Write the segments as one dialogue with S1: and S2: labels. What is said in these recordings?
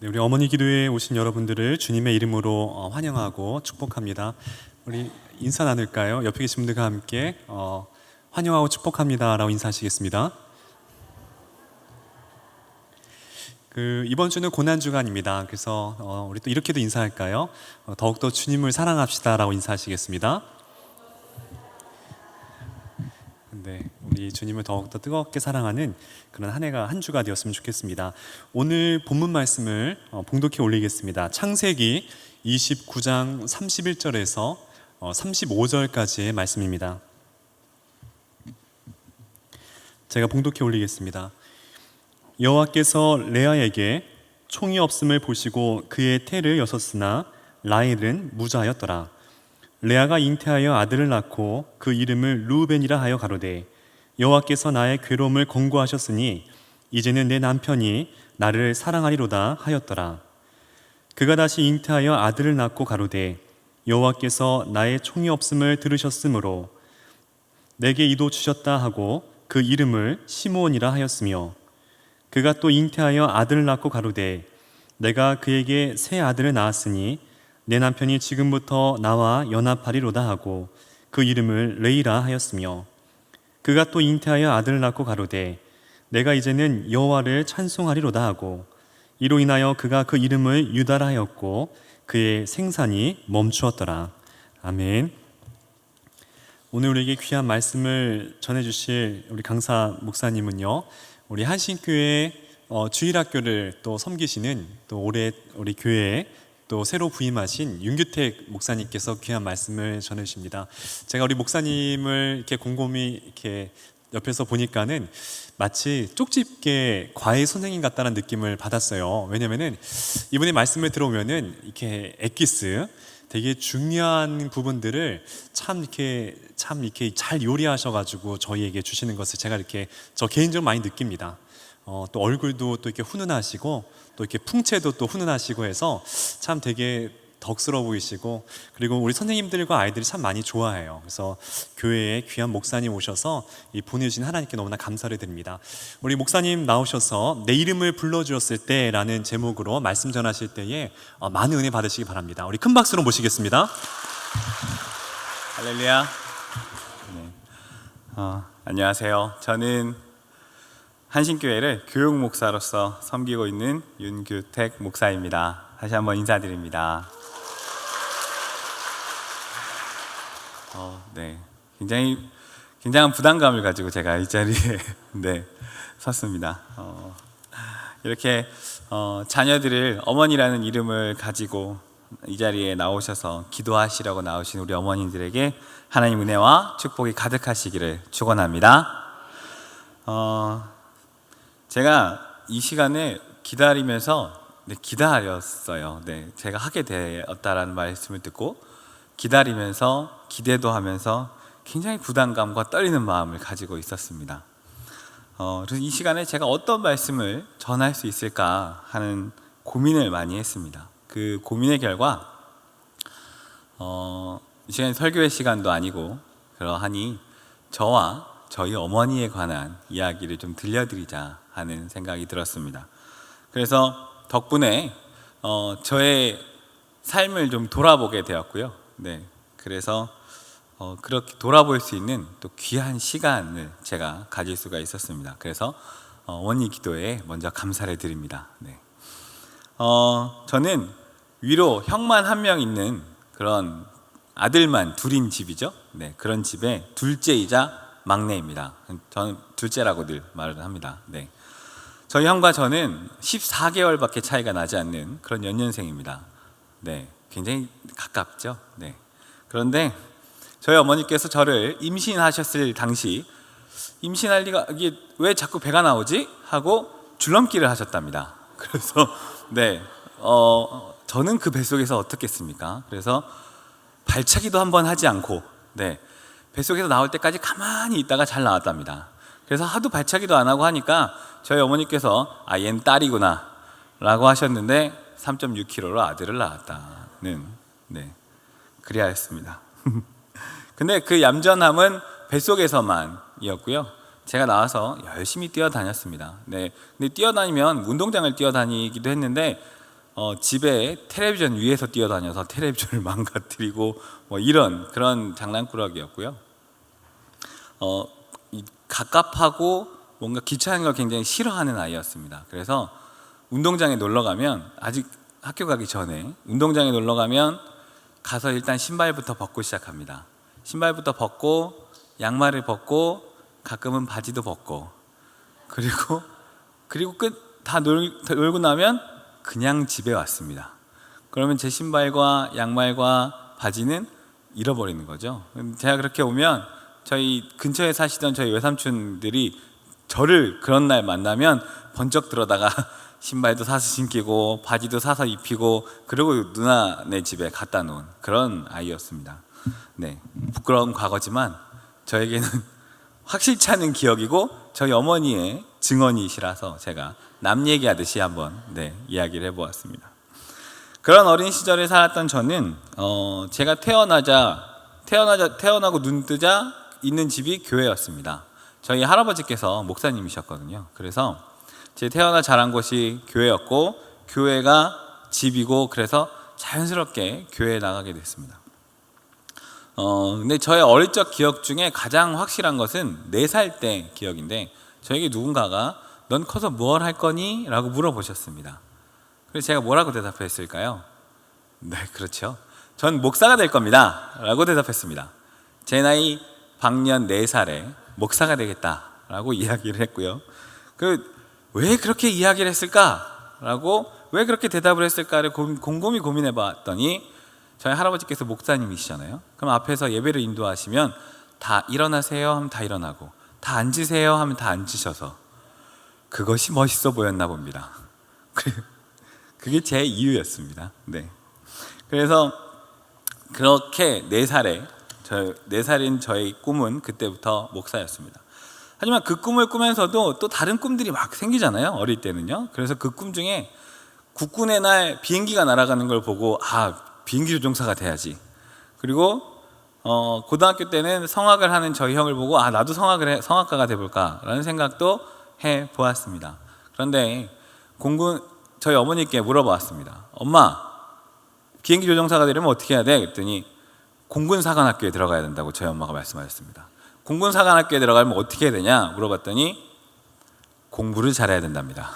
S1: 네, 우리 어머니 기도회에 오신 여러분들을 주님의 이름으로 환영하고 축복합니다. 우리 인사 나눌까요? 옆에 계신 분들과 함께 환영하고 축복합니다라고 인사하시겠습니다. 이번 주는 고난 주간입니다. 그래서 우리 또 이렇게도 인사할까요? 더욱더 주님을 사랑합시다라고 인사하시겠습니다. 네, 우리 주님을 더욱더 뜨겁게 사랑하는 그런 한 주가 되었으면 좋겠습니다. 오늘 본문 말씀을 봉독해 올리겠습니다. 창세기 29장 31절에서 35절까지의 말씀입니다. 제가 봉독해 올리겠습니다. 여호와께서 레아에게 총이 없음을 보시고 그의 태를 여섰으나 라헬은 무자하였더라. 레아가 잉태하여 아들을 낳고 그 이름을 르우벤이라 하여 가로되 여호와께서 나의 괴로움을 권고하셨으니 이제는 내 남편이 나를 사랑하리로다 하였더라. 그가 다시 잉태하여 아들을 낳고 가로되 여호와께서 나의 총이 없음을 들으셨으므로 내게 이도 주셨다 하고 그 이름을 시므온이라 하였으며 그가 또 잉태하여 아들을 낳고 가로되 내가 그에게 새 아들을 낳았으니 내 남편이 지금부터 나와 연합하리로다 하고 그 이름을 레이라 하였으며 그가 또 잉태하여 아들을 낳고 가로되 내가 이제는 여호와를 찬송하리로다 하고 이로 인하여 그가 그 이름을 유다라 하였고 그의 생산이 멈추었더라. 아멘. 오늘 우리에게 귀한 말씀을 전해주실 우리 강사 목사님은요, 우리 한신교회 주일학교를 또 섬기시는 또 올해 우리 교회에 또 새로 부임하신 윤규택 목사님께서 귀한 말씀을 전해주십니다. 제가 우리 목사님을 이렇게 곰곰이 이렇게 옆에서 보니까는 마치 쪽집게 과외 선생님 같다는 느낌을 받았어요. 왜냐면은 이분의 말씀을 들어오면은 이렇게 엑기스 되게 중요한 부분들을 참 이렇게 잘 요리하셔가지고 저희에게 주시는 것을 제가 이렇게 저 개인적으로 많이 느낍니다. 또 얼굴도 또 이렇게 훈훈하시고 또 이렇게 풍채도 또 훈훈하시고 해서 참 되게 덕스러워 보이시고, 그리고 우리 선생님들과 아이들이 참 많이 좋아해요. 그래서 교회에 귀한 목사님 오셔서 이 보내주신 하나님께 너무나 감사를 드립니다. 우리 목사님 나오셔서 내 이름을 불러주었을 때 라는 제목으로 말씀 전하실 때에 많은 은혜 받으시기 바랍니다. 우리 큰 박수로 모시겠습니다.
S2: 할렐루야. 네. 안녕하세요. 저는 한신교회를 교육 목사로서 섬기고 있는 윤규택 목사입니다. 다시 한번 인사드립니다. 네, 굉장한 부담감을 가지고 제가 이 자리에 섰습니다. 이렇게 자녀들을 어머니라는 이름을 가지고 이 자리에 나오셔서 기도하시려고 나오신 우리 어머니들에게 하나님 은혜와 축복이 가득하시기를 축원합니다. 제가 이 시간에 기다리면서 기다렸어요. 제가 하게 되었다라는 말씀을 듣고 기다리면서 기대도 하면서 굉장히 부담감과 떨리는 마음을 가지고 있었습니다. 그래서 이 시간에 제가 어떤 말씀을 전할 수 있을까 하는 고민을 많이 했습니다. 그 고민의 결과 이 시간에 설교의 시간도 아니고 그러하니 저와 저희 어머니에 관한 이야기를 좀 들려드리자 하는 생각이 들었습니다. 그래서 덕분에 저의 삶을 좀 돌아보게 되었고요. 그래서 그렇게 돌아볼 수 있는 또 귀한 시간을 제가 가질 수가 있었습니다. 그래서 어머니 기도에 먼저 감사를 드립니다. 저는 위로 형만 한 명 있는 그런 아들만 둘인 집이죠. 그런 집의 둘째이자 막내입니다. 저는 둘째라고 늘 말을 합니다. 저희 형과 저는 14개월밖에 차이가 나지 않는 그런 연년생입니다. 굉장히 가깝죠. 그런데 저희 어머니께서 저를 임신하셨을 당시 임신할 리가 이게 왜 자꾸 배가 나오지? 하고 줄넘기를 하셨답니다. 그래서 저는 그 뱃속에서 어떻겠습니까? 그래서 발차기도 한번 하지 않고 뱃속에서 나올 때까지 가만히 있다가 잘 나왔답니다. 그래서 하도 발차기도 안 하고 하니까 저희 어머니께서 얜 딸이구나 라고 하셨는데 3.6kg로 아들을 낳았다는 그래야 했습니다. 근데 그 얌전함은 뱃속에서만이었고요. 제가 나와서 열심히 뛰어다녔습니다. 근데 뛰어다니면 운동장을 뛰어다니기도 했는데 집에 텔레비전 위에서 뛰어다녀서 텔레비전을 망가뜨리고 뭐 이런 그런 장난꾸러기였고요. 갑갑하고 뭔가 귀찮은 걸 굉장히 싫어하는 아이였습니다. 그래서 운동장에 놀러 가면, 아직 학교 가기 전에 운동장에 놀러 가면 가서 일단 신발부터 벗고 시작합니다. 신발부터 벗고 양말을 벗고 가끔은 바지도 벗고, 그리고 다 놀고 나면 그냥 집에 왔습니다. 그러면 제 신발과 양말과 바지는 잃어버리는 거죠. 제가 그렇게 오면 저희 근처에 사시던 저희 외삼촌들이 저를 그런 날 만나면 번쩍 들어다가 신발도 사서 신기고 바지도 사서 입히고, 그리고 누나네 집에 갖다 놓은 그런 아이였습니다. 네, 부끄러운 과거지만 저에게는 확실치 않은 기억이고 저희 어머니의 증언이시라서 제가 남 얘기하듯이 한번 이야기를 해보았습니다. 그런 어린 시절을 살았던 저는 제가 태어나고 눈 뜨자 있는 집이 교회였습니다. 저희 할아버지께서 목사님이셨거든요. 그래서 제 태어나 자란 곳이 교회였고, 교회가 집이고, 그래서 자연스럽게 교회에 나가게 됐습니다. 근데 저의 어릴 적 기억 중에 가장 확실한 것은 4살 때 기억인데, 저에게 누군가가 넌 커서 무엇 할 거니? 라고 물어보셨습니다. 그래서 제가 뭐라고 대답했을까요? 네, 그렇죠. 전 목사가 될 겁니다 라고 대답했습니다. 제 나이 방년 4살에 목사가 되겠다라고 이야기를 했고요. 왜 그렇게 이야기를 했을까라고, 왜 그렇게 대답을 했을까를 곰곰이 고민해 봤더니, 저희 할아버지께서 목사님이시잖아요. 그럼 앞에서 예배를 인도하시면 다 일어나세요 하면 다 일어나고, 다 앉으세요 하면 다 앉으셔서, 그것이 멋있어 보였나 봅니다. 그게 제 이유였습니다. 네. 그래서 그렇게 4살인 저의 꿈은 그때부터 목사였습니다. 하지만 그 꿈을 꾸면서도 또 다른 꿈들이 막 생기잖아요, 어릴 때는요. 그래서 그 꿈 중에 국군의 날 비행기가 날아가는 걸 보고, 비행기 조종사가 돼야지. 그리고 고등학교 때는 성악을 하는 저희 형을 보고, 나도 성악가가 돼볼까라는 생각도 해보았습니다. 그런데 저희 어머니께 물어보았습니다. 엄마, 비행기 조종사가 되려면 어떻게 해야 돼? 그랬더니 공군사관학교에 들어가야 된다고 저희 엄마가 말씀하셨습니다. 공군사관학교에 들어가면 어떻게 해야 되냐 물어봤더니 공부를 잘해야 된답니다.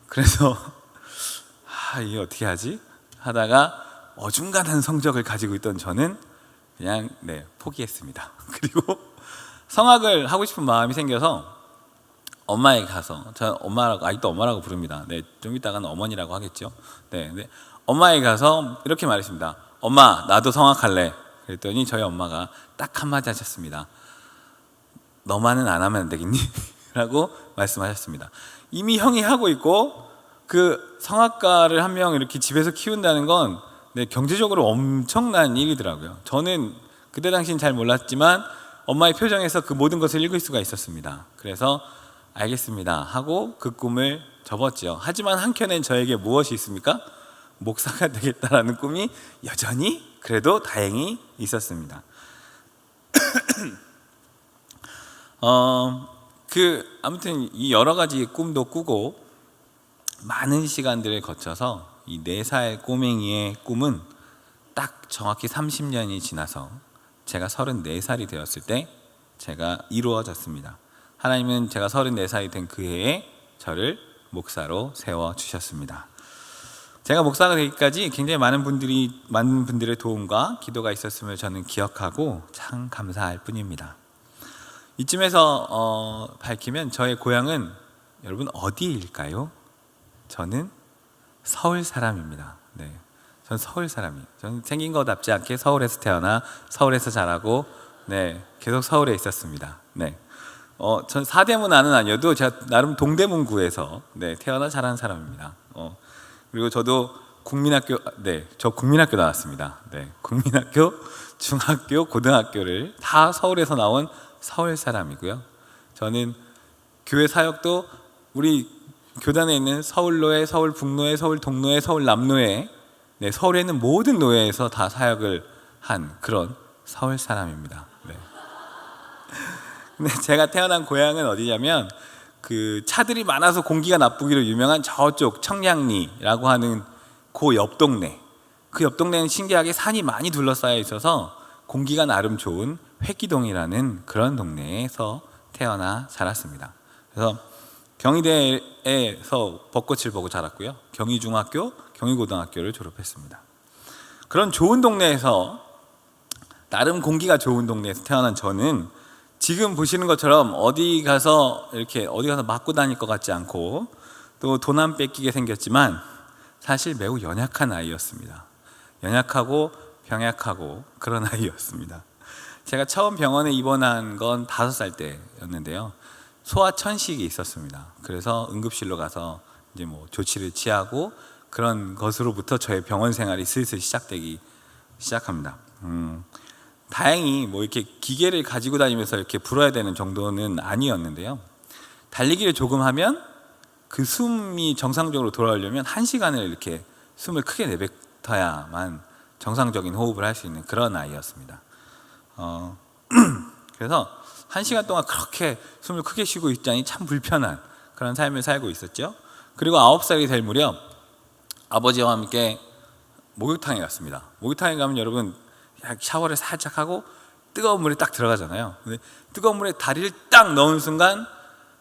S2: 그래서 이게 어떻게 하지? 하다가 어중간한 성적을 가지고 있던 저는 그냥 포기했습니다. 그리고 성악을 하고 싶은 마음이 생겨서 엄마에게 가서, 저 엄마라고, 아직도 엄마라고 부릅니다. 좀 이따가는 어머니라고 하겠죠. 근데 엄마에게 가서 이렇게 말했습니다. 엄마, 나도 성악할래. 그랬더니 저희 엄마가 딱 한마디 하셨습니다. 너만은 안 하면 안 되겠니? 라고 말씀하셨습니다. 이미 형이 하고 있고, 그 성악가를 한 명 이렇게 집에서 키운다는 건 경제적으로 엄청난 일이더라고요. 저는 그때 당시엔 잘 몰랐지만 엄마의 표정에서 그 모든 것을 읽을 수가 있었습니다. 그래서 알겠습니다 하고 그 꿈을 접었죠. 하지만 한켠엔 저에게 무엇이 있습니까? 목사가 되겠다라는 꿈이 여전히 그래도 다행히 있었습니다. 아무튼 이 여러 가지 꿈도 꾸고 많은 시간들을 거쳐서 이 4살 꼬맹이의 꿈은 딱 정확히 30년이 지나서 제가 34살이 되었을 때 제가 이루어졌습니다. 하나님은 제가 34살이 된 그 해에 저를 목사로 세워주셨습니다. 제가 목사가 되기까지 굉장히 많은 분들의 도움과 기도가 있었음을 저는 기억하고 참 감사할 뿐입니다. 이쯤에서 밝히면 저의 고향은 여러분 어디일까요? 저는 서울 사람입니다. 전 서울 사람이에요. 저는 생긴 것답지 않게 서울에서 태어나 서울에서 자라고 계속 서울에 있었습니다. 전 사대문안은 아니어도 제가 나름 동대문구에서 태어나 자란 사람입니다. 그리고 저도 국민학교 나왔습니다. 국민학교, 중학교, 고등학교를 다 서울에서 나온 서울 사람이고요. 저는 교회 사역도 우리 교단에 있는 서울로에, 서울 북로에, 서울 동로에, 서울 남로에, 서울에 있는 모든 노예에서 다 사역을 한 그런 서울 사람입니다. 근데 제가 태어난 고향은 어디냐면 그 차들이 많아서 공기가 나쁘기로 유명한 저쪽 청량리라고 하는 그 옆 동네. 그 옆 동네는 신기하게 산이 많이 둘러싸여 있어서 공기가 나름 좋은 회기동이라는 그런 동네에서 태어나 자랐습니다. 그래서 경희대에서 벚꽃을 보고 자랐고요. 경희중학교, 경희고등학교를 졸업했습니다. 그런 좋은 동네에서, 나름 공기가 좋은 동네에서 태어난 저는 지금 보시는 것처럼 어디 가서 맞고 다닐 것 같지 않고 또 돈 안 뺏기게 생겼지만 사실 매우 연약한 아이였습니다. 연약하고 병약하고 그런 아이였습니다. 제가 처음 병원에 입원한 건 5살 때였는데요. 소아천식이 있었습니다. 그래서 응급실로 가서 이제 뭐 조치를 취하고 그런 것으로부터 저의 병원 생활이 슬슬 시작합니다. 다행히 뭐 이렇게 기계를 가지고 다니면서 이렇게 불어야 되는 정도는 아니었는데요. 달리기를 조금 하면 그 숨이 정상적으로 돌아오려면 1시간을 이렇게 숨을 크게 내뱉어야만 정상적인 호흡을 할 수 있는 그런 아이였습니다. 그래서 1시간 동안 그렇게 숨을 크게 쉬고 있자니 참 불편한 그런 삶을 살고 있었죠. 그리고 9살이 될 무렵 아버지와 함께 목욕탕에 갔습니다. 목욕탕에 가면 여러분 샤워를 살짝 하고 뜨거운 물에 딱 들어가잖아요. 근데 뜨거운 물에 다리를 딱 넣은 순간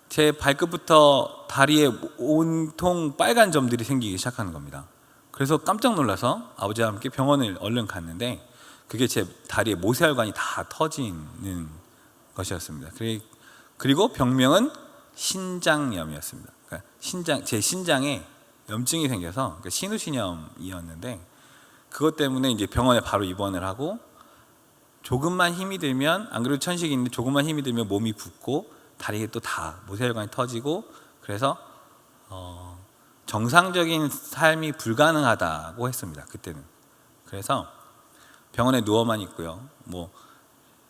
S2: 제 발끝부터 다리에 온통 빨간 점들이 생기기 시작하는 겁니다. 그래서 깜짝 놀라서 아버지와 함께 병원을 얼른 갔는데 그게 제 다리에 모세혈관이 다 터지는 것이었습니다. 그리고 병명은 신장염이었습니다. 그러니까 제 신장에 염증이 생겨서 그러니까 신우신염이었는데 그것 때문에 이제 병원에 바로 입원을 하고 조금만 힘이 들면 안 그래도 천식이 있는데 조금만 힘이 들면 몸이 붓고 다리에 또 다 모세혈관이 터지고 그래서 정상적인 삶이 불가능하다고 했습니다. 그때는. 그래서 병원에 누워만 있고요. 뭐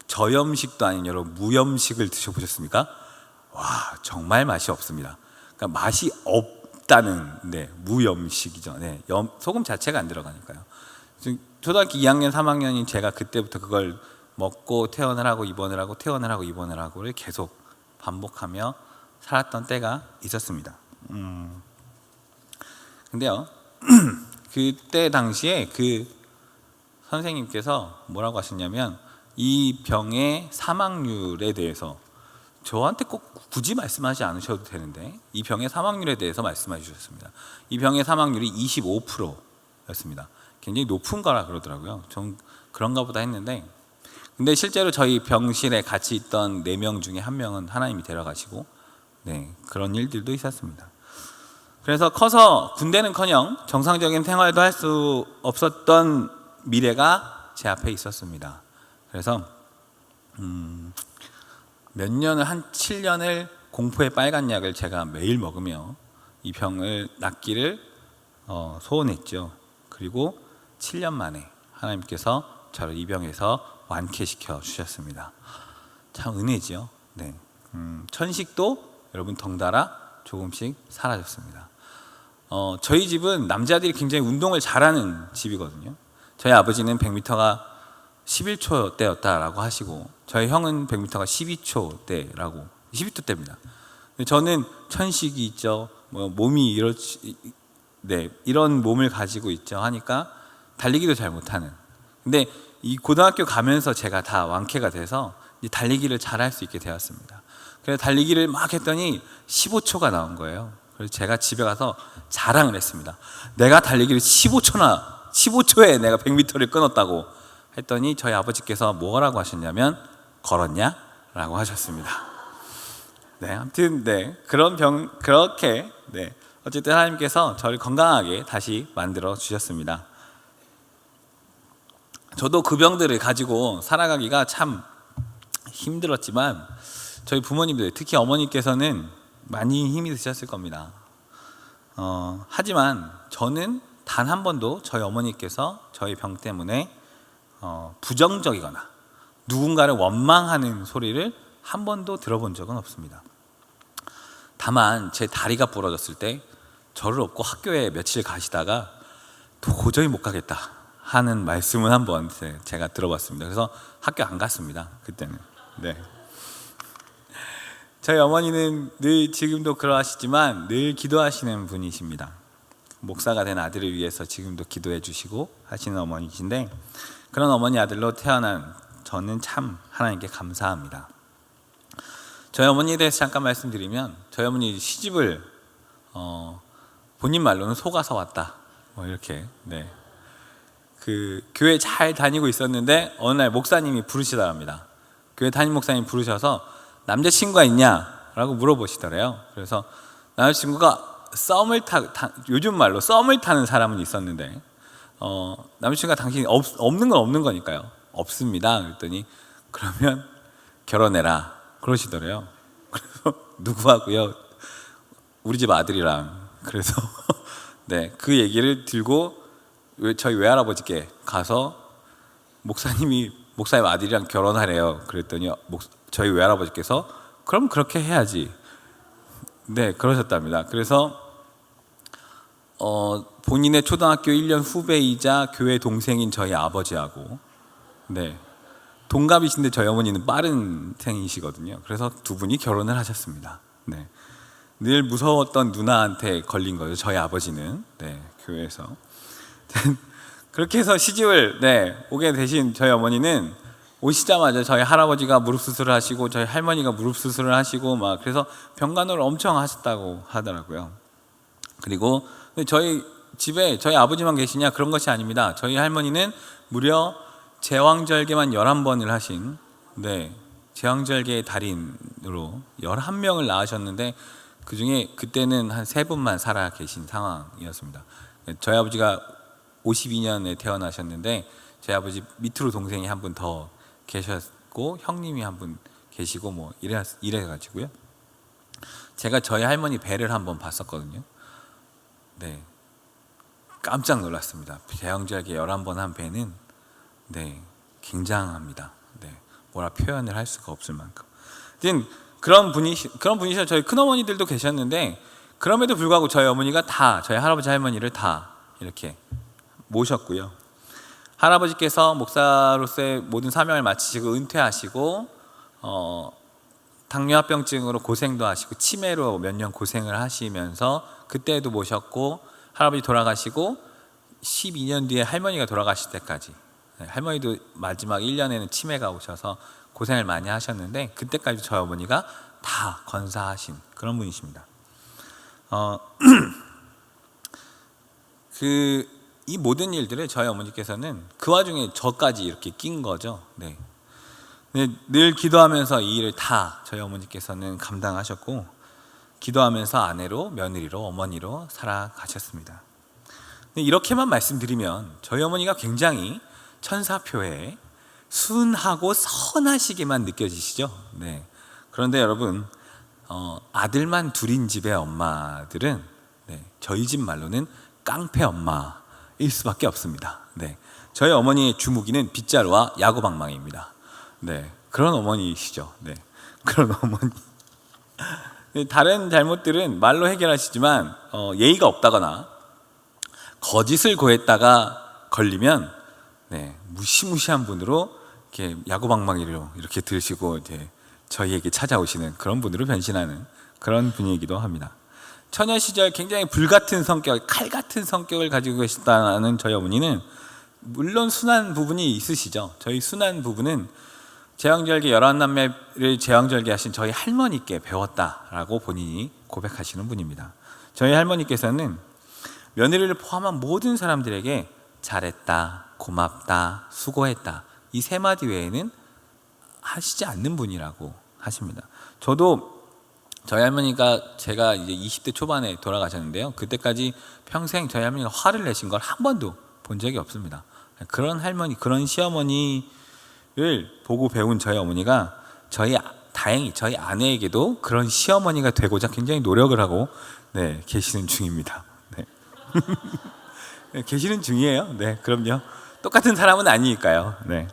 S2: 저염식도 아닌 여러분 무염식을 드셔보셨습니까? 와 정말 맛이 없습니다. 그러니까 맛이 없다는 무염식이죠. 소금 자체가 안 들어가니까요. 초등학교 2학년, 3학년인 제가 그때부터 그걸 먹고 퇴원을 하고 입원을 하고 퇴원을 하고 입원을 하고를 계속 반복하며 살았던 때가 있었습니다. 근데요, 그때 당시에 그 선생님께서 뭐라고 하셨냐면 이 병의 사망률에 대해서 저한테 꼭 굳이 말씀하지 않으셔도 되는데 이 병의 사망률에 대해서 말씀해 주셨습니다. 이 병의 사망률이 25%였습니다. 굉장히 높은 거라 그러더라고요. 전 그런가 보다 했는데 근데 실제로 저희 병실에 같이 있던 4명 중에 1명은 하나님이 데려가시고 그런 일들도 있었습니다. 그래서 커서 군대는커녕 정상적인 생활도 할 수 없었던 미래가 제 앞에 있었습니다. 그래서 몇 년을 한 7년을 공포의 빨간 약을 제가 매일 먹으며 이 병을 낫기를 소원했죠. 그리고 7년 만에 하나님께서 저를 이 병에서 완쾌시켜 주셨습니다. 참 은혜지요. 천식도 여러분 덩달아 조금씩 사라졌습니다. 저희 집은 남자들이 굉장히 운동을 잘하는 집이거든요. 저희 아버지는 100m가 11초 때였다라고 하시고 저희 형은 100m가 12초 때라고 12초 때입니다. 저는 천식이 있죠. 몸이 이런 몸을 가지고 있죠 하니까 달리기도 잘 못하는. 근데 이 고등학교 가면서 제가 다 완쾌가 돼서 달리기를 잘 할 수 있게 되었습니다. 그래서 달리기를 막 했더니 15초가 나온 거예요. 그래서 제가 집에 가서 자랑을 했습니다. 내가 달리기를 15초에 내가 100m를 끊었다고 했더니 저희 아버지께서 뭐라고 하셨냐면 걸었냐? 라고 하셨습니다. 아무튼 그렇게 어쨌든 하나님께서 저를 건강하게 다시 만들어 주셨습니다. 저도 그 병들을 가지고 살아가기가 참 힘들었지만 저희 부모님들 특히 어머니께서는 많이 힘이 드셨을 겁니다. 하지만 저는 단 한 번도 저희 어머니께서 저희 병 때문에 부정적이거나 누군가를 원망하는 소리를 한 번도 들어본 적은 없습니다. 다만 제 다리가 부러졌을 때 저를 업고 학교에 며칠 가시다가 도저히 못 가겠다 하는 말씀은 한번 제가 들어봤습니다. 그래서 학교 안 갔습니다. 그때는. 저희 어머니는 늘 지금도 그러하시지만 늘 기도하시는 분이십니다. 목사가 된 아들을 위해서 지금도 기도해 주시고 하시는 어머니신데, 그런 어머니 아들로 태어난 저는 참 하나님께 감사합니다. 저희 어머니에 대해서 잠깐 말씀드리면, 저희 어머니 시집을 본인 말로는 속아서 왔다, 뭐 이렇게, 네, 그 교회 잘 다니고 있었는데 어느 날 목사님이 부르시더랍니다. 교회 담임 목사님 부르셔서 남자친구가 있냐라고 물어보시더래요. 그래서 남자친구가 요즘 말로 썸을 타는 사람은 있었는데 남자친구가 당신이 없는 건 없는 거니까요. 없습니다. 그랬더니 그러면 결혼해라 그러시더래요. 그래서 누구하고요? 우리 집 아들이랑. 그래서 네, 그 얘기를 들고 저희 외할아버지께 가서 목사님 아들이랑 결혼하래요. 그랬더니 저희 외할아버지께서 그럼 그렇게 해야지, 네, 그러셨답니다. 그래서 본인의 초등학교 1년 후배이자 교회 동생인 저희 아버지하고, 네, 동갑이신데 저희 어머니는 빠른 생이시거든요. 그래서 두 분이 결혼을 하셨습니다. 네, 늘 무서웠던 누나한테 걸린 거죠. 저희 아버지는, 네, 교회에서. 그렇게 해서 시집을, 네, 오게 되신 저희 어머니는 오시자마자 저희 할아버지가 무릎 수술을 하시고 저희 할머니가 무릎 수술을 하시고 막 그래서 병간호를 엄청 하셨다고 하더라고요. 그리고 저희 집에 저희 아버지만 계시냐, 그런 것이 아닙니다. 저희 할머니는 무려 제왕절개만 11번을 하신, 네, 제왕절개의 달인으로 11명을 낳으셨는데 그중에 그때는 한 3분만 살아 계신 상황이었습니다. 저희 아버지가 52년에 태어나셨는데 제 아버지 밑으로 동생이 한 분 더 계셨고 형님이 한 분 계시고 뭐 이래가지고요. 제가 저희 할머니 배를 한번 봤었거든요. 네, 깜짝 놀랐습니다. 제왕절개 11번 한 배는, 네, 굉장합니다. 네, 뭐라 표현을 할 수가 없을 만큼. 그런 분이셔. 저희 큰어머니들도 계셨는데 그럼에도 불구하고 저희 어머니가 다 저희 할아버지 할머니를 다 이렇게 모셨고요. 할아버지께서 목사로서의 모든 사명을 마치시고 은퇴하시고 당뇨합병증으로 고생도 하시고 치매로 몇 년 고생을 하시면서 그때도 모셨고, 할아버지 돌아가시고 12년 뒤에 할머니가 돌아가실 때까지, 네, 할머니도 마지막 1년에는 치매가 오셔서 고생을 많이 하셨는데 그때까지 저희 어머니가 다 건사하신 그런 분이십니다. 이 모든 일들을 저희 어머니께서는 그 와중에 저까지 이렇게 낀 거죠. 네. 늘 기도하면서 이 일을 다 저희 어머니께서는 감당하셨고, 기도하면서 아내로, 며느리로, 어머니로 살아가셨습니다. 이렇게만 말씀드리면 저희 어머니가 굉장히 천사표에 순하고 선하시게만 느껴지시죠. 네. 그런데 여러분, 아들만 둘인 집의 엄마들은, 네, 저희 집 말로는 깡패 엄마일 수밖에 없습니다. 네. 저희 어머니의 주무기는 빗자루와 야구방망이입니다. 네, 그런 어머니이시죠. 네, 그런 어머니. 다른 잘못들은 말로 해결하시지만 예의가 없다거나 거짓을 고했다가 걸리면, 네, 무시무시한 분으로 이렇게 야구방망이로 이렇게 들으시고 이제 저희에게 찾아오시는 그런 분으로 변신하는 그런 분이기도 합니다. 처녀 시절 굉장히 불같은 성격, 칼 같은 성격을 가지고 계셨다는 저희 어머니는 물론 순한 부분이 있으시죠. 저희 순한 부분은 제왕절개 11남매를 제왕절개 하신 저희 할머니께 배웠다라고 본인이 고백하시는 분입니다. 저희 할머니께서는 며느리를 포함한 모든 사람들에게 잘했다, 고맙다, 수고했다, 이 3마디 외에는 하시지 않는 분이라고 하십니다. 저도 저희 할머니가, 제가 이제 20대 초반에 돌아가셨는데요, 그때까지 평생 저희 할머니가 화를 내신 걸 한 번도 본 적이 없습니다. 그런 할머니, 그런 시어머니를 보고 배운 저희 어머니가 다행히 저희 아내에게도 그런 시어머니가 되고자 굉장히 노력을 하고, 네, 계시는 중입니다. 네. 네, 계시는 중이에요. 네, 그럼요. 똑같은 사람은 아니니까요. 네.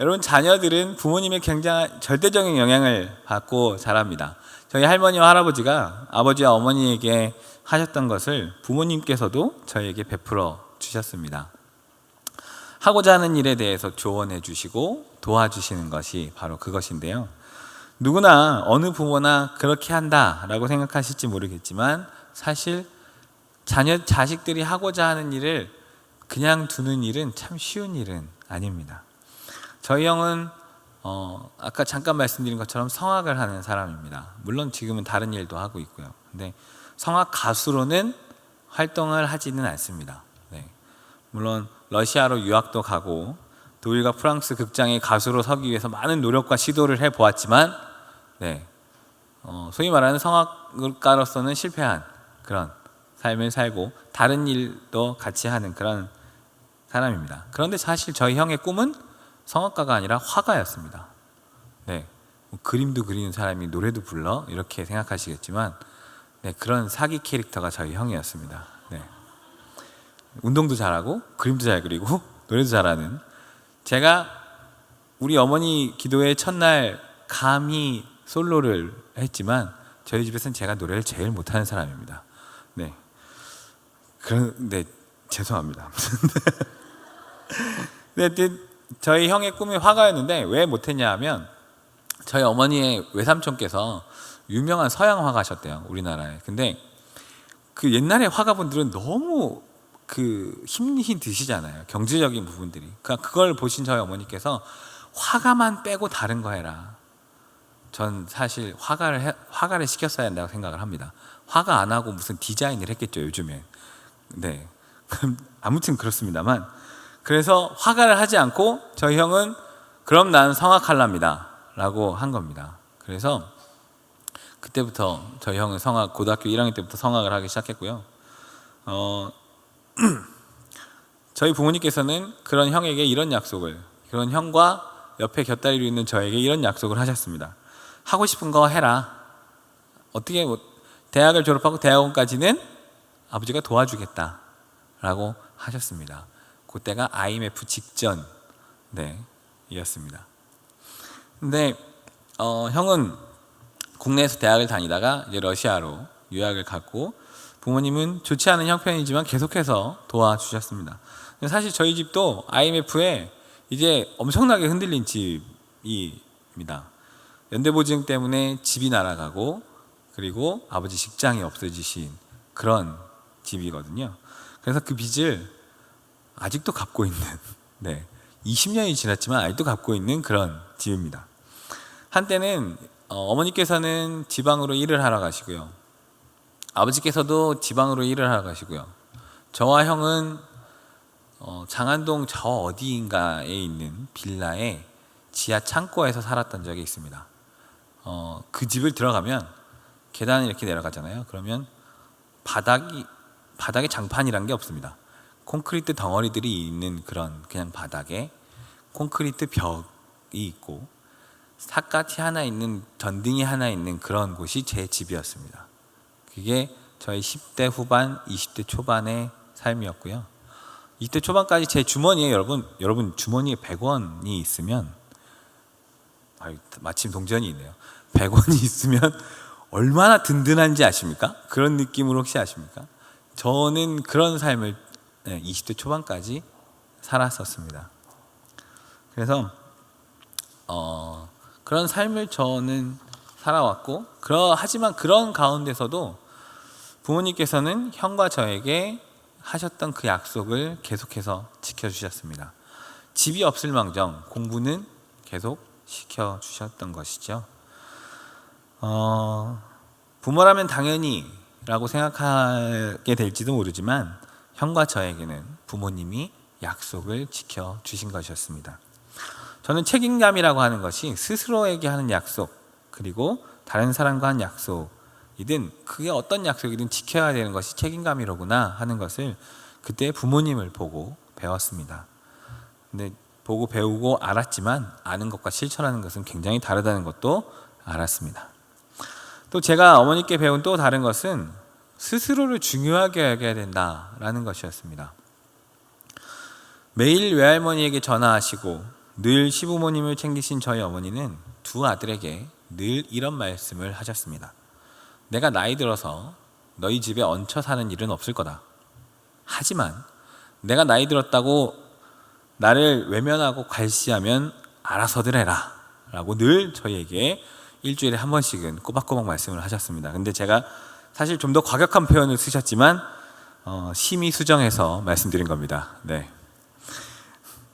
S2: 여러분, 자녀들은 부모님의 굉장한 절대적인 영향을 받고 자랍니다. 저희 할머니와 할아버지가 아버지와 어머니에게 하셨던 것을 부모님께서도 저희에게 베풀어 주셨습니다. 하고자 하는 일에 대해서 조언해 주시고 도와주시는 것이 바로 그것인데요. 누구나 어느 부모나 그렇게 한다라고 생각하실지 모르겠지만 사실 자식들이 하고자 하는 일을 그냥 두는 일은 참 쉬운 일은 아닙니다. 저희 형은 아까 잠깐 말씀드린 것처럼 성악을 하는 사람입니다. 물론 지금은 다른 일도 하고 있고요. 근데 성악 가수로는 활동을 하지는 않습니다. 네. 물론 러시아로 유학도 가고 독일과 프랑스 극장의 가수로 서기 위해서 많은 노력과 시도를 해보았지만 네. 소위 말하는 성악가로서는 실패한 그런 삶을 살고 다른 일도 같이 하는 그런 사람입니다. 그런데 사실 저희 형의 꿈은 성악가가 아니라 화가였습니다. 네. 뭐 그림도 그리는 사람이 노래도 불러? 이렇게 생각하시겠지만 네, 그런 사기 캐릭터가 저희 형이었습니다. 네. 운동도 잘하고 그림도 잘 그리고 노래도 잘하는, 제가 우리 어머니 기도회 첫날 감히 솔로를 했지만 저희 집에서는 제가 노래를 제일 못하는 사람입니다. 네. 그런데 죄송합니다. 네, 저희 형의 꿈이 화가였는데 왜 못했냐 하면 저희 어머니의 외삼촌께서 유명한 서양 화가셨대요, 우리나라에. 근데 그 옛날에 화가분들은 너무 힘이 드시잖아요, 경제적인 부분들이. 그러니까 그걸 보신 저희 어머니께서 화가만 빼고 다른 거 해라. 전 사실 화가를 시켰어야 한다고 생각을 합니다. 화가 안 하고 무슨 디자인을 했겠죠, 요즘에. 네. 아무튼 그렇습니다만, 그래서 화가를 하지 않고 저희 형은 그럼 난 성악할랍니다 라고 한 겁니다. 그래서 그때부터 저희 형은 고등학교 1학년 때부터 성악을 하기 시작했고요. 저희 부모님께서는 그런 형에게 이런 약속을, 그런 형과 옆에 곁다리로 있는 저에게 이런 약속을 하셨습니다. 하고 싶은 거 해라. 어떻게 대학을 졸업하고 대학원까지는 아버지가 도와주겠다 라고 하셨습니다. 그때가 IMF 직전 이었습니다. 근데 형은 국내에서 대학을 다니다가 이제 러시아로 유학을 갔고, 부모님은 좋지 않은 형편이지만 계속해서 도와주셨습니다. 사실 저희 집도 IMF에 이제 엄청나게 흔들린 집입니다. 연대보증 때문에 집이 날아가고, 그리고 아버지 직장이 없어지신 그런 집이거든요. 그래서 그 빚을 아직도 갚고 있는, 20년이 지났지만 아직도 갚고 있는 그런 집입니다. 한때는 어머니께서는 지방으로 일을 하러 가시고요, 아버지께서도 지방으로 일을 하러 가시고요, 저와 형은 장안동 저 어디인가에 있는 빌라의 지하 창고에서 살았던 적이 있습니다. 그 집을 들어가면 계단을 이렇게 내려가잖아요. 그러면 바닥에 장판이란 게 없습니다. 콘크리트 덩어리들이 있는 그런 그냥 바닥에 콘크리트 벽이 있고 삿갓이 하나 있는, 전등이 하나 있는 그런 곳이 제 집이었습니다. 그게 저희 10대 후반, 20대 초반의 삶이었고요. 20대 초반까지 제 주머니에, 여러분 주머니에 100원이 있으면, 마침 동전이 있네요. 100원이 있으면 얼마나 든든한지 아십니까? 그런 느낌으로 혹시 아십니까? 저는 그런 삶을 20대 초반까지 살았었습니다. 그래서 그런 삶을 저는 살아왔고, 하지만 그런 가운데서도 부모님께서는 형과 저에게 하셨던 그 약속을 계속해서 지켜주셨습니다. 집이 없을 망정 공부는 계속 시켜주셨던 것이죠. 부모라면 당연히 라고 생각하게 될지도 모르지만 형과 저에게는 부모님이 약속을 지켜주신 것이었습니다. 저는 책임감이라고 하는 것이 스스로에게 하는 약속, 그리고 다른 사람과 한 약속이든 그게 어떤 약속이든 지켜야 되는 것이 책임감이로구나 하는 것을 그때 부모님을 보고 배웠습니다. 근데 보고 배우고 알았지만 아는 것과 실천하는 것은 굉장히 다르다는 것도 알았습니다. 또 제가 어머니께 배운 또 다른 것은 스스로를 중요하게 여겨야 된다라는 것이었습니다. 매일 외할머니에게 전화하시고 늘 시부모님을 챙기신 저희 어머니는 두 아들에게 늘 이런 말씀을 하셨습니다. 내가 나이 들어서 너희 집에 얹혀 사는 일은 없을 거다. 하지만 내가 나이 들었다고 나를 외면하고 괄시하면 알아서들 해라 라고 늘 저희에게 일주일에 한 번씩은 꼬박꼬박 말씀을 하셨습니다. 근데 제가 사실 좀 더 과격한 표현을 쓰셨지만 심히 수정해서 말씀드린 겁니다. 네.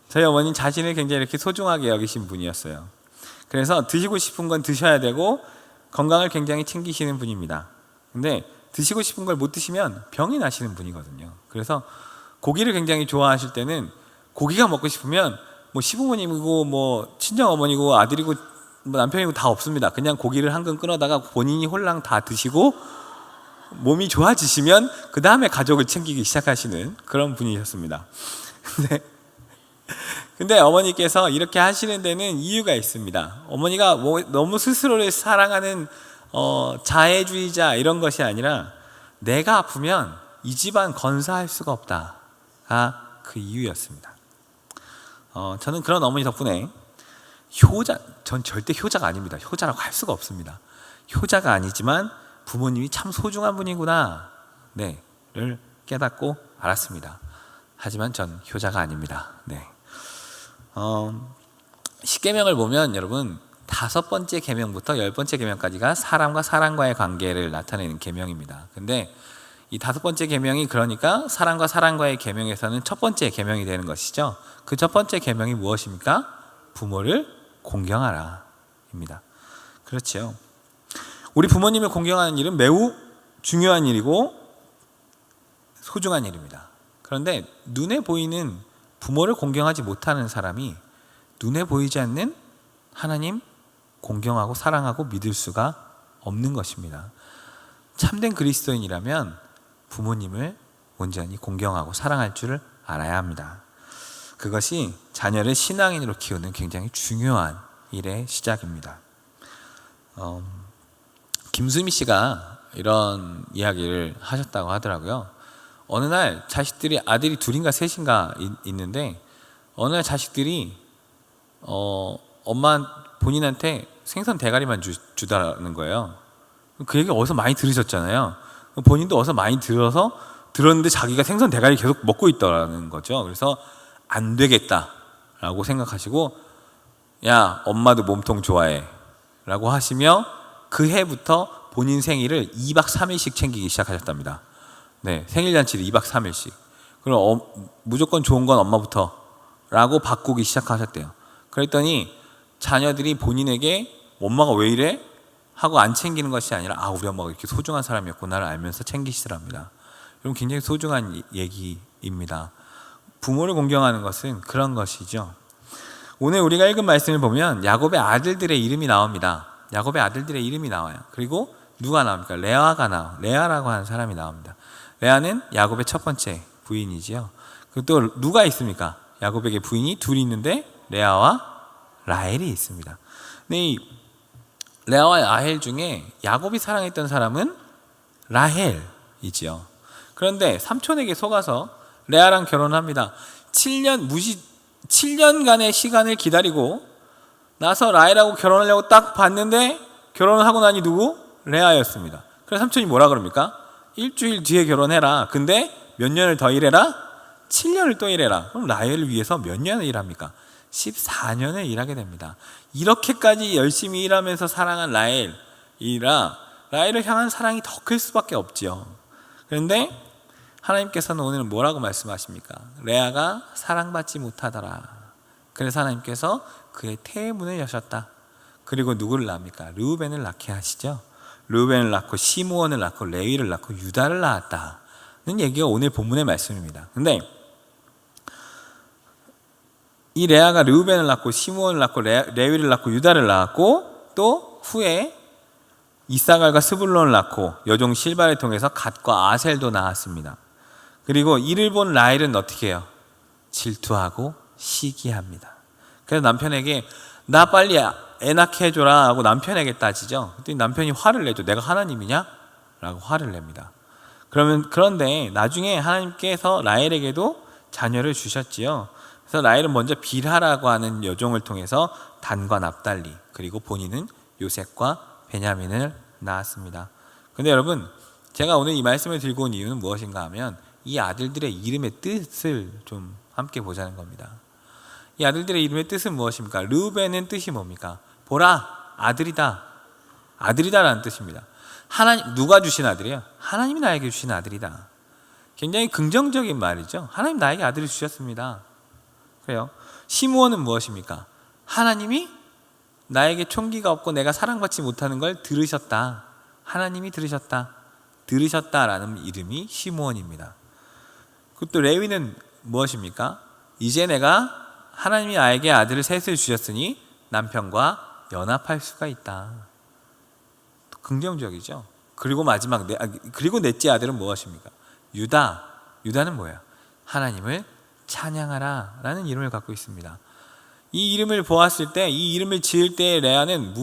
S2: 저희 어머니는 자신을 굉장히 이렇게 소중하게 여기신 분이었어요. 그래서 드시고 싶은 건 드셔야 되고 건강을 굉장히 챙기시는 분입니다. 근데 드시고 싶은 걸 못 드시면 병이 나시는 분이거든요. 그래서 고기를 굉장히 좋아하실 때는 고기가 먹고 싶으면 뭐 시부모님이고 뭐 친정 어머니고 아들이고 뭐 남편이고 다 없습니다. 그냥 고기를 한 근 끊어다가 본인이 홀랑 다 드시고 몸이 좋아지시면 그 다음에 가족을 챙기기 시작하시는 그런 분이셨습니다. 근데 어머니께서 이렇게 하시는 데는 이유가 있습니다. 어머니가 뭐 너무 스스로를 사랑하는 자애주의자 이런 것이 아니라 내가 아프면 이 집안 건사할 수가 없다가 그 이유였습니다. 저는 그런 어머니 덕분에 전 절대 효자가 아닙니다. 효자라고 할 수가 없습니다. 효자가 아니지만 부모님이 참 소중한 분이구나 를 깨닫고 알았습니다. 하지만 전 효자가 아닙니다. 네. 십계명을 보면 여러분 5번째 계명부터 10번째 계명까지가 사람과 사람과의 관계를 나타내는 계명입니다. 근데 이 5번째 계명이 그러니까 사람과 사람과의 계명에서는 첫 번째 계명이 되는 것이죠. 그 첫 번째 계명이 무엇입니까? 부모를 공경하라 입니다. 그렇죠. 우리 부모님을 공경하는 일은 매우 중요한 일이고 소중한 일입니다. 그런데 눈에 보이는 부모를 공경하지 못하는 사람이 눈에 보이지 않는 하나님 공경하고 사랑하고 믿을 수가 없는 것입니다. 참된 그리스도인이라면 부모님을 온전히 공경하고 사랑할 줄을 알아야 합니다. 그것이 자녀를 신앙인으로 키우는 굉장히 중요한 일의 시작입니다. 김수미 씨가 이런 이야기를 하셨다고 하더라고요. 어느 날 자식들이 아들이 둘인가 셋인가 있는데 어느 날 자식들이 엄마 본인한테 생선 대가리만 주다라는 거예요. 그 얘기 어디서 많이 들으셨잖아요. 본인도 어디서 많이 들었는데 자기가 생선 대가리 계속 먹고 있더라는 거죠. 그래서 안 되겠다라고 생각하시고 야 엄마도 몸통 좋아해 라고 하시며 그 해부터 본인 생일을 2박 3일씩 챙기기 시작하셨답니다. 네, 생일잔치를 2박 3일씩. 그럼 무조건 좋은 건 엄마부터 라고 바꾸기 시작하셨대요. 그랬더니 자녀들이 본인에게 엄마가 왜 이래? 하고 안 챙기는 것이 아니라 우리 엄마가 이렇게 소중한 사람이었구나를 알면서 챙기시더랍니다. 여러분 굉장히 소중한 얘기입니다. 부모를 공경하는 것은 그런 것이죠. 오늘 우리가 읽은 말씀을 보면 야곱의 아들들의 이름이 나옵니다. 야곱의 아들들의 이름이 나와요. 그리고 누가 나옵니까? 레아라고 하는 사람이 나옵니다. 레아는 야곱의 첫 번째 부인이지요. 그리고 또 누가 있습니까? 야곱에게 부인이 둘이 있는데 레아와 라헬이 있습니다. 근데 이 레아와 라헬 중에 야곱이 사랑했던 사람은 라헬이지요. 그런데 삼촌에게 속아서 레아랑 결혼합니다. 7년간의 시간을 기다리고 나서 라헬하고 결혼하려고 딱 봤는데 결혼을 하고 나니 누구? 레아였습니다. 그래서 삼촌이 뭐라 그럽니까? 일주일 뒤에 결혼해라. 근데 몇 년을 더 일해라? 7년을 또 일해라. 그럼 라헬을 위해서 몇 년을 일합니까? 14년을 일하게 됩니다. 이렇게까지 열심히 일하면서 사랑한 라헬을 향한 사랑이 더 클 수밖에 없지요. 그런데 하나님께서는 오늘 뭐라고 말씀하십니까? 레아가 사랑받지 못하더라. 그래서 하나님께서 그의 태의 문을 여셨다. 그리고 누구를 낳습니까? 르우벤을 낳게 하시죠. 르우벤을 낳고 시므온을 낳고 레위를 낳고 유다를 낳았다는 얘기가 오늘 본문의 말씀입니다. 근데 이 레아가 르우벤을 낳고 시므온을 낳고 레위를 낳고 유다를 낳았고 또 후에 이사갈과 스불론을 낳고 여종 실바를 통해서 갓과 아셀도 낳았습니다. 그리고 이를 본 라헬은 어떻게 해요? 질투하고 시기합니다. 그래서 남편에게 나 빨리 애 낳게 해줘라 하고 남편에게 따지죠. 그랬더니 남편이 화를 내죠. 내가 하나님이냐? 라고 화를 냅니다. 그런데 나중에 하나님께서 라헬에게도 자녀를 주셨지요. 그래서 라헬은 먼저 빌하라고 하는 여종을 통해서 단과 납달리 그리고 본인은 요셉과 베냐민을 낳았습니다. 근데 여러분 제가 오늘 이 말씀을 들고 온 이유는 무엇인가 하면 이 아들들의 이름의 뜻을 좀 함께 보자는 겁니다. 이 아들들의 이름의 뜻은 무엇입니까? 르우벤은 뜻이 뭡니까? 보라 아들이다. 아들이다라는 뜻입니다. 하나님, 누가 주신 아들이에요? 하나님이 나에게 주신 아들이다. 굉장히 긍정적인 말이죠. 하나님 나에게 아들을 주셨습니다. 그래요. 시므온은 무엇입니까? 하나님이 나에게 총기가 없고 내가 사랑받지 못하는 걸 들으셨다. 하나님이 들으셨다라는 이름이 시므온입니다. 그것도 레위는 무엇입니까? 이제 내가 하나님이 나에게 아들을 셋을 주셨으니 남편과 연합할 수가 있다. 긍정적이죠. 그리고 마지막 그리고 넷째 아들은 무엇입니까? 유다는 뭐예요? 하나님을 찬양하라라는 이름을 갖고 있습니다. 이 이름을 보았을 때, 이 이름을 지을 때 레아는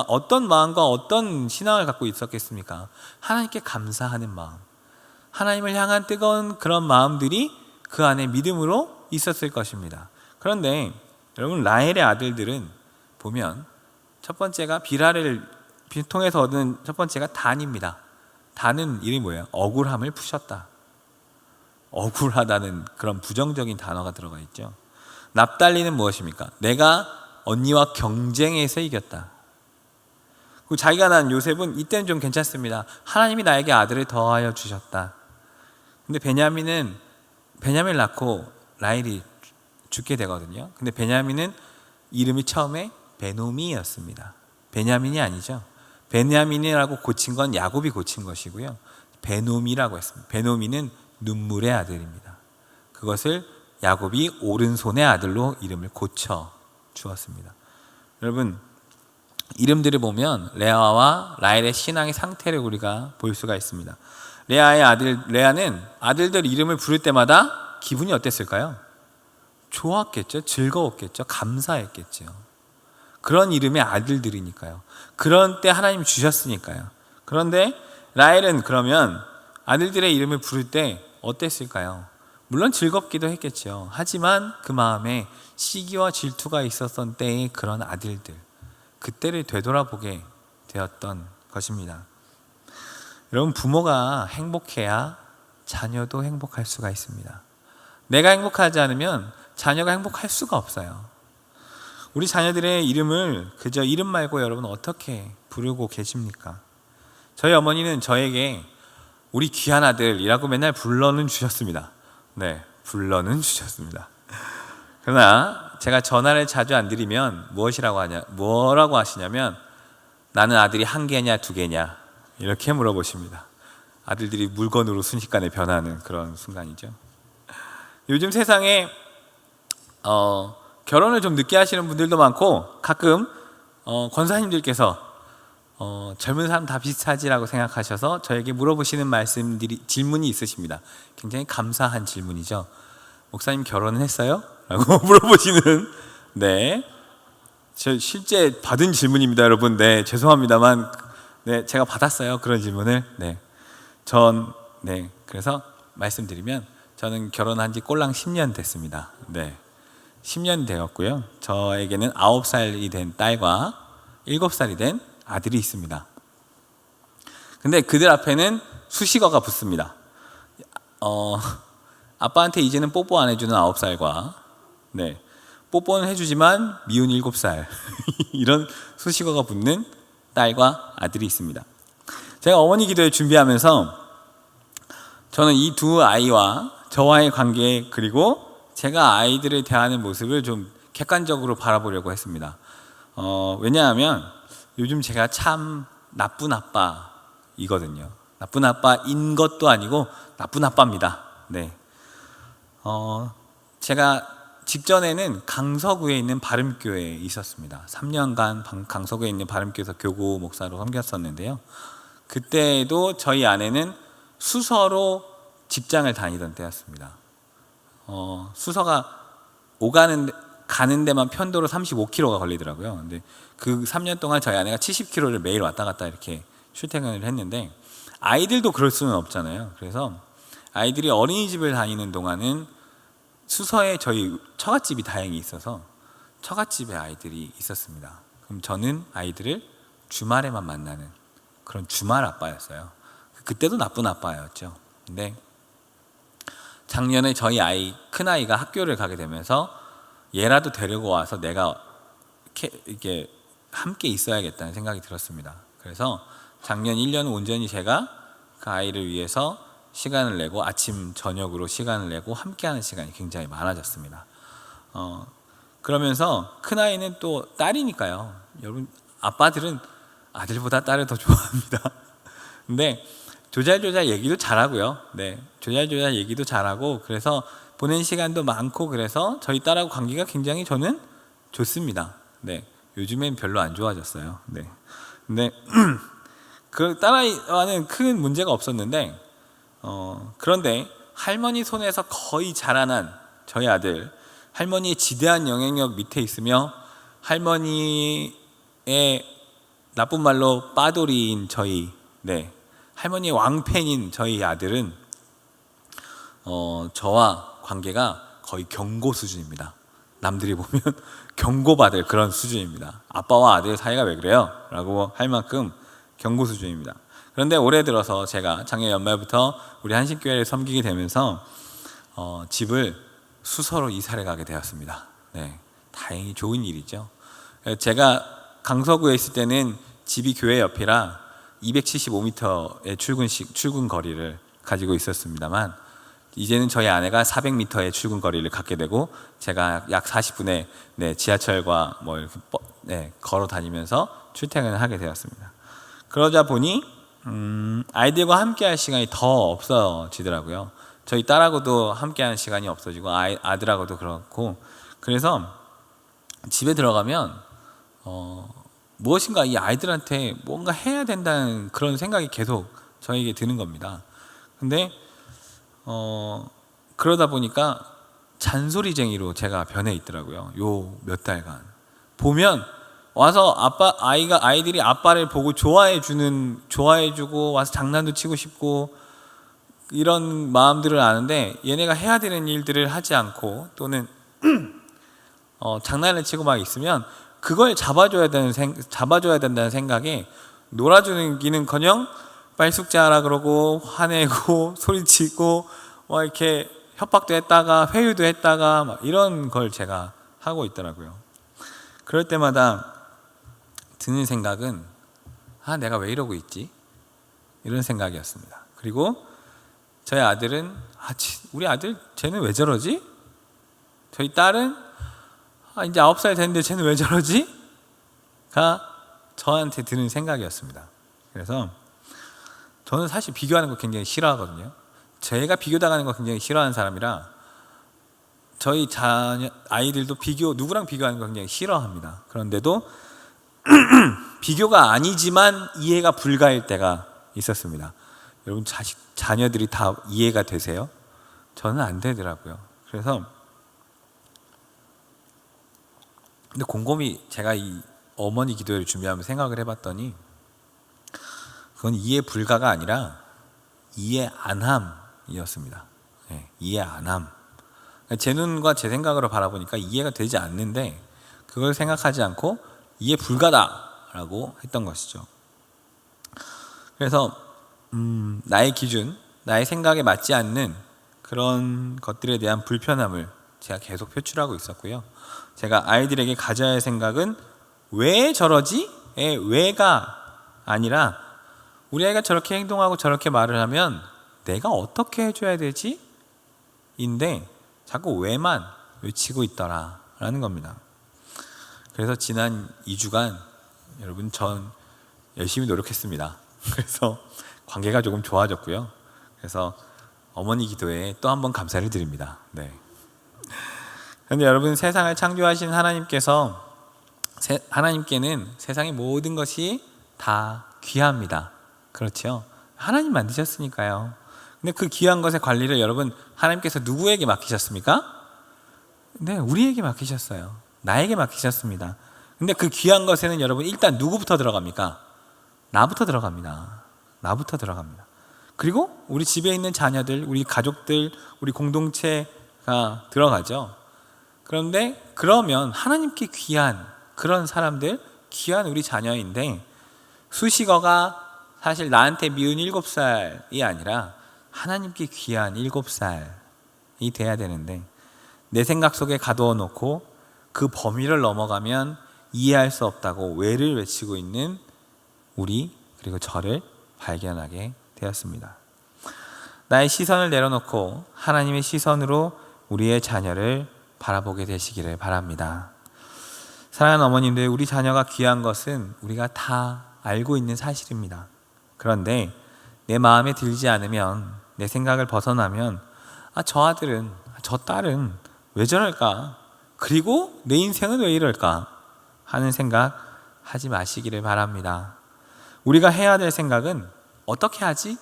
S2: 어떤 마음과 어떤 신앙을 갖고 있었겠습니까? 하나님께 감사하는 마음, 하나님을 향한 뜨거운 그런 마음들이 그 안에 믿음으로 있었을 것입니다. 그런데 여러분, 라헬의 아들들은 보면 첫 번째가 비라를 통해서 얻은 첫 번째가 단입니다. 단은 이름이 뭐예요? 억울함을 푸셨다. 억울하다는 그런 부정적인 단어가 들어가 있죠. 납달리는 무엇입니까? 내가 언니와 경쟁해서 이겼다. 그리고 자기가 낳은 요셉은 이때는 좀 괜찮습니다. 하나님이 나에게 아들을 더하여 주셨다. 근데 베냐민을 낳고 라헬이 죽게 되거든요. 근데 베냐민은 이름이 처음에 베노미였습니다. 베냐민이 아니죠. 베냐민이라고 고친 건 야곱이 고친 것이고요. 베노미라고 했습니다. 베노미는 눈물의 아들입니다. 그것을 야곱이 오른손의 아들로 이름을 고쳐 주었습니다. 여러분, 이름들을 보면 레아와 라헬의 신앙의 상태를 우리가 볼 수가 있습니다. 레아는 아들들 이름을 부를 때마다 기분이 어땠을까요? 좋았겠죠. 즐거웠겠죠. 감사했겠죠. 그런 이름의 아들들이니까요. 그런 때 하나님 주셨으니까요. 그런데 라헬은 그러면 아들들의 이름을 부를 때 어땠을까요? 물론 즐겁기도 했겠죠. 하지만 그 마음에 시기와 질투가 있었던 때의 그런 아들들, 그때를 되돌아보게 되었던 것입니다. 여러분, 부모가 행복해야 자녀도 행복할 수가 있습니다. 내가 행복하지 않으면 자녀가 행복할 수가 없어요. 우리 자녀들의 이름을 그저 이름 말고 여러분 어떻게 부르고 계십니까? 저희 어머니는 저에게 우리 귀한 아들이라고 맨날 불러는 주셨습니다. 네, 불러는 주셨습니다. 그러나 제가 전화를 자주 안 드리면 뭐라고 하시냐면 나는 아들이 한 개냐 두 개냐 이렇게 물어보십니다. 아들들이 물건으로 순식간에 변하는 그런 순간이죠. 요즘 세상에 결혼을 좀 늦게 하시는 분들도 많고 가끔 권사님들께서 젊은 사람 다 비슷하지라고 생각하셔서 저에게 물어보시는 질문이 있으십니다. 굉장히 감사한 질문이죠. 목사님 결혼은 했어요? 라고 물어보시는, 네, 저 실제 받은 질문입니다, 여러분. 네, 죄송합니다만, 네, 제가 받았어요, 그런 질문을. 네, 그래서 말씀드리면 저는 결혼한 지 꼴랑 10년 됐습니다. 네, 10년 되었고요. 저에게는 9살이 된 딸과 7살이 된 아들이 있습니다. 근데 그들 앞에는 수식어가 붙습니다. 아빠한테 이제는 뽀뽀 안 해주는 9살과 네, 뽀뽀는 해주지만 미운 7살 이런 수식어가 붙는 딸과 아들이 있습니다. 제가 어머니 기도회 준비하면서 저는 이 두 아이와 저와의 관계, 그리고 제가 아이들을 대하는 모습을 좀 객관적으로 바라보려고 했습니다. 왜냐하면 요즘 제가 참 나쁜 아빠이거든요. 나쁜 아빠인 것도 아니고 나쁜 아빠입니다. 네. 제가 직전에는 강서구에 있는 바름교회에 있었습니다. 3년간 강서구에 있는 바름교회에서 교구 목사로 섬겼었는데요. 그때도 저희 아내는 수서로 직장을 다니던 때였습니다. 수서가 가는 데만 편도로 35km가 걸리더라고요. 근데 그 3년 동안 저희 아내가 70km를 매일 왔다 갔다 이렇게 출퇴근을 했는데 아이들도 그럴 수는 없잖아요. 그래서 아이들이 어린이집을 다니는 동안은 수서에 저희 처갓집이 다행히 있어서 처갓집에 아이들이 있었습니다. 그럼 저는 아이들을 주말에만 만나는 그런 주말 아빠였어요. 그때도 나쁜 아빠였죠. 근데 작년에 저희 큰아이가 학교를 가게 되면서 얘라도 데리고 와서 내가 이렇게 함께 있어야겠다는 생각이 들었습니다. 그래서 작년 1년 온전히 제가 그 아이를 위해서 시간을 내고 아침 저녁으로 시간을 내고 함께하는 시간이 굉장히 많아졌습니다. 그러면서 큰 아이는 또 딸이니까요. 여러분 아빠들은 아들보다 딸을 더 좋아합니다. 근데 조잘조잘 얘기도 잘하고요. 네, 조잘조잘 얘기도 잘하고 그래서 보낸 시간도 많고 그래서 저희 딸하고 관계가 굉장히 저는 좋습니다. 네, 요즘엔 별로 안 좋아졌어요. 네, 근데 그 딸아이와는 큰 문제가 없었는데 그런데 할머니 손에서 거의 자라난 저희 아들, 할머니의 지대한 영향력 밑에 있으며 할머니의 나쁜 말로 빠돌이인 저희, 네, 할머니의 왕팬인 저희 아들은 저와 관계가 거의 경고 수준입니다. 남들이 보면 경고받을 그런 수준입니다. 아빠와 아들 사이가 왜 그래요? 라고 할 만큼 경고 수준입니다. 그런데 올해 들어서 제가 작년 연말부터 우리 한신교회를 섬기게 되면서 집을 수서로 이사를 가게 되었습니다. 네, 다행히 좋은 일이죠. 제가 강서구에 있을 때는 집이 교회 옆이라 275m의 출근 거리를 가지고 있었습니다만 이제는 저희 아내가 400m의 출근 거리를 갖게 되고 제가 약 40분의 지하철과 뭐 이렇게 걸어 다니면서 출퇴근을 하게 되었습니다. 그러자 보니 아이들과 함께할 시간이 더 없어지더라고요. 저희 딸하고도 함께하는 시간이 없어지고 아들하고도 그렇고 그래서 집에 들어가면 무엇인가 이 아이들한테 뭔가 해야 된다는 그런 생각이 계속 저에게 드는 겁니다. 근데 그러다 보니까 잔소리쟁이로 제가 변해 있더라고요. 요 몇 달간 보면 와서 아이들이 아빠를 보고 좋아해주고 와서 장난도 치고 싶고 이런 마음들을 아는데 얘네가 해야 되는 일들을 하지 않고 또는 장난을 치고 막 있으면 그걸 잡아줘야 된다는 생각에 놀아주기는커녕 빨리 숙제하라 그러고 화내고 소리치고 막 이렇게 협박도 했다가 회유도 했다가 막 이런 걸 제가 하고 있더라고요. 그럴 때마다 드는 생각은 내가 왜 이러고 있지? 이런 생각이었습니다. 그리고 저희 아들은 우리 아들 쟤는 왜 저러지? 저희 딸은 이제 9살 됐는데 쟤는 왜 저러지? 가 저한테 드는 생각이었습니다. 그래서 저는 사실 비교하는 거 굉장히 싫어하거든요. 제가 비교당하는 거 굉장히 싫어하는 사람이라 저희 아이들도 누구랑 비교하는 거 굉장히 싫어합니다. 그런데도 비교가 아니지만 이해가 불가일 때가 있었습니다. 여러분 자녀들이 다 이해가 되세요? 저는 안 되더라고요. 그래서 근데 곰곰이 제가 이 어머니 기도회를 준비하면서 생각을 해봤더니 그건 이해 불가가 아니라 이해 안함이었습니다. 네, 이해 안함. 제 눈과 제 생각으로 바라보니까 이해가 되지 않는데 그걸 생각하지 않고 이해 불가다라고 했던 것이죠. 그래서 나의 기준, 나의 생각에 맞지 않는 그런 것들에 대한 불편함을 제가 계속 표출하고 있었고요. 제가 아이들에게 가져야 할 생각은 왜 저러지? 왜가 아니라 우리 아이가 저렇게 행동하고 저렇게 말을 하면 내가 어떻게 해줘야 되지? 인데 자꾸 왜만 외치고 있더라 라는 겁니다. 그래서 지난 2주간 여러분 전 열심히 노력했습니다. 그래서 관계가 조금 좋아졌고요. 그래서 어머니 기도에 또 한 번 감사를 드립니다. 네. 그런데 여러분 세상을 창조하신 하나님께는 세상의 모든 것이 다 귀합니다. 그렇죠? 하나님 만드셨으니까요. 근데 그 귀한 것의 관리를 여러분 하나님께서 누구에게 맡기셨습니까? 네, 우리에게 맡기셨어요. 나에게 맡기셨습니다. 근데 그 귀한 것에는 여러분 일단 누구부터 들어갑니까? 나부터 들어갑니다. 그리고 우리 집에 있는 자녀들, 우리 가족들, 우리 공동체가 들어가죠. 그러면 하나님께 귀한 그런 사람들, 귀한 우리 자녀인데 수식어가 사실 나한테 미운 7살이 아니라 하나님께 귀한 7살이 돼야 되는데 내 생각 속에 가두어 놓고 그 범위를 넘어가면 이해할 수 없다고 왜를 외치고 있는 우리 그리고 저를 발견하게 되었습니다. 나의 시선을 내려놓고 하나님의 시선으로 우리의 자녀를 바라보게 되시기를 바랍니다. 사랑하는 어머님들, 우리 자녀가 귀한 것은 우리가 다 알고 있는 사실입니다. 그런데 내 마음에 들지 않으면, 내 생각을 벗어나면 저 아들은, 저 딸은 왜 저럴까? 그리고 내 인생은 왜 이럴까? 하는 생각 하지 마시기를 바랍니다. 우리가 해야 될 생각은 어떻게 하지?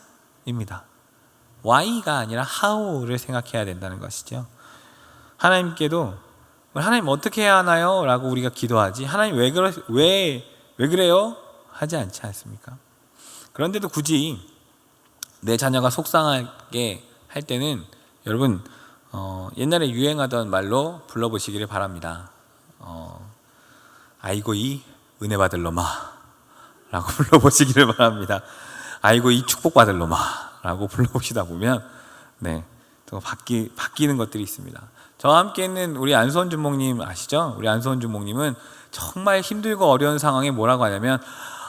S2: 입니다. why가 아니라 how를 생각해야 된다는 것이죠. 하나님께도 하나님 어떻게 해야 하나요? 라고 우리가 기도하지, 하나님 왜 그래요? 하지 않지 않습니까? 그런데도 굳이 내 자녀가 속상하게 할 때는 여러분 옛날에 유행하던 말로 불러보시기를 바랍니다. 아이고 이 은혜 받을 놈아 라고 불러보시기를 바랍니다. 아이고 이 축복 받을 놈아 라고 불러보시다 보면 또 바뀌는 것들이 있습니다. 저와 함께 있는 우리 안수원 주목님 아시죠? 우리 안수원 주목님은 정말 힘들고 어려운 상황에 뭐라고 하냐면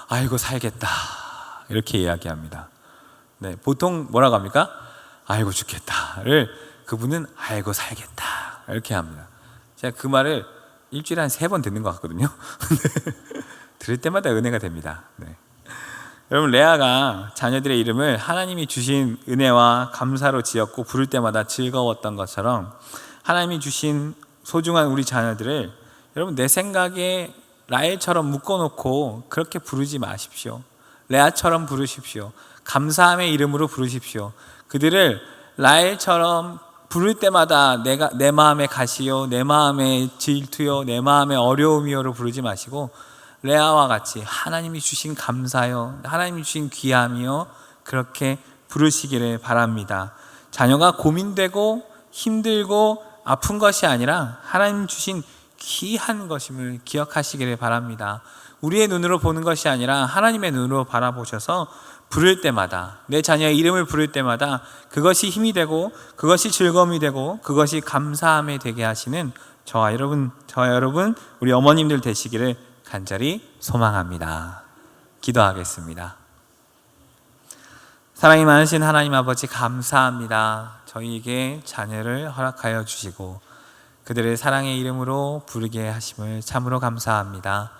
S2: 아이고 살겠다 이렇게 이야기합니다. 보통 뭐라고 합니까? 아이고 죽겠다를 그분은 아이고 살겠다 이렇게 합니다. 제가 그 말을 일주일에 한 3번 듣는 것 같거든요. 들을 때마다 은혜가 됩니다. 여러분, 레아가 자녀들의 이름을 하나님이 주신 은혜와 감사로 지었고 부를 때마다 즐거웠던 것처럼 하나님이 주신 소중한 우리 자녀들을 여러분 내 생각에 라헬처럼 묶어놓고 그렇게 부르지 마십시오. 레아처럼 부르십시오. 감사함의 이름으로 부르십시오. 그들을 라헬처럼 부를 때마다 내 마음의 가시요, 내 마음의 질투요, 내 마음의 어려움이요로 부르지 마시고 레아와 같이 하나님이 주신 감사요, 하나님이 주신 귀함이요, 그렇게 부르시기를 바랍니다. 자녀가 고민되고 힘들고 아픈 것이 아니라 하나님 주신 귀한 것임을 기억하시기를 바랍니다. 우리의 눈으로 보는 것이 아니라 하나님의 눈으로 바라보셔서 부를 때마다, 내 자녀의 이름을 부를 때마다 그것이 힘이 되고 그것이 즐거움이 되고 그것이 감사함이 되게 하시는 저와 여러분 우리 어머님들 되시기를 간절히 소망합니다. 기도하겠습니다. 사랑이 많으신 하나님 아버지, 감사합니다. 저희에게 자녀를 허락하여 주시고 그들의 사랑의 이름으로 부르게 하심을 참으로 감사합니다.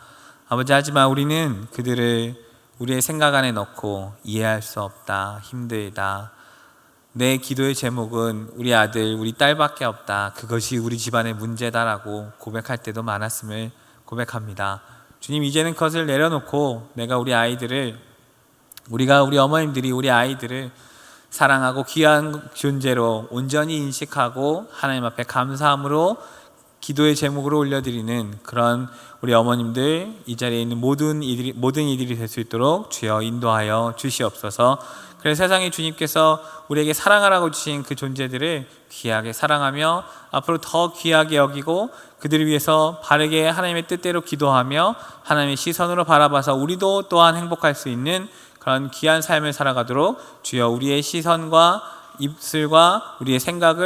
S2: 아버지, 하지만 우리는 그들을 우리의 생각 안에 넣고 이해할 수 없다, 힘들다, 내 기도의 제목은 우리 아들, 우리 딸밖에 없다, 그것이 우리 집안의 문제다라고 고백할 때도 많았음을 고백합니다. 주님, 이제는 그것을 내려놓고 내가 우리 어머님들이 우리 아이들을 사랑하고 귀한 존재로 온전히 인식하고 하나님 앞에 감사함으로 기도의 제목으로 올려드리는 그런 우리 어머님들, 이 자리에 있는 모든 이들이 될 수 있도록 주여 인도하여 주시옵소서. 그래서 세상에 주님께서 우리에게 사랑하라고 주신 그 존재들을 귀하게 사랑하며 앞으로 더 귀하게 여기고 그들을 위해서 바르게 하나님의 뜻대로 기도하며 하나님의 시선으로 바라봐서 우리도 또한 행복할 수 있는 그런 귀한 삶을 살아가도록 주여 우리의 시선과 입술과 우리의 생각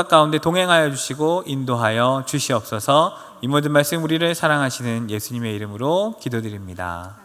S2: 가운데 동행하여 주시고 인도하여 주시옵소서. 이 모든 말씀 우리를 사랑하시는 예수님의 이름으로 기도드립니다.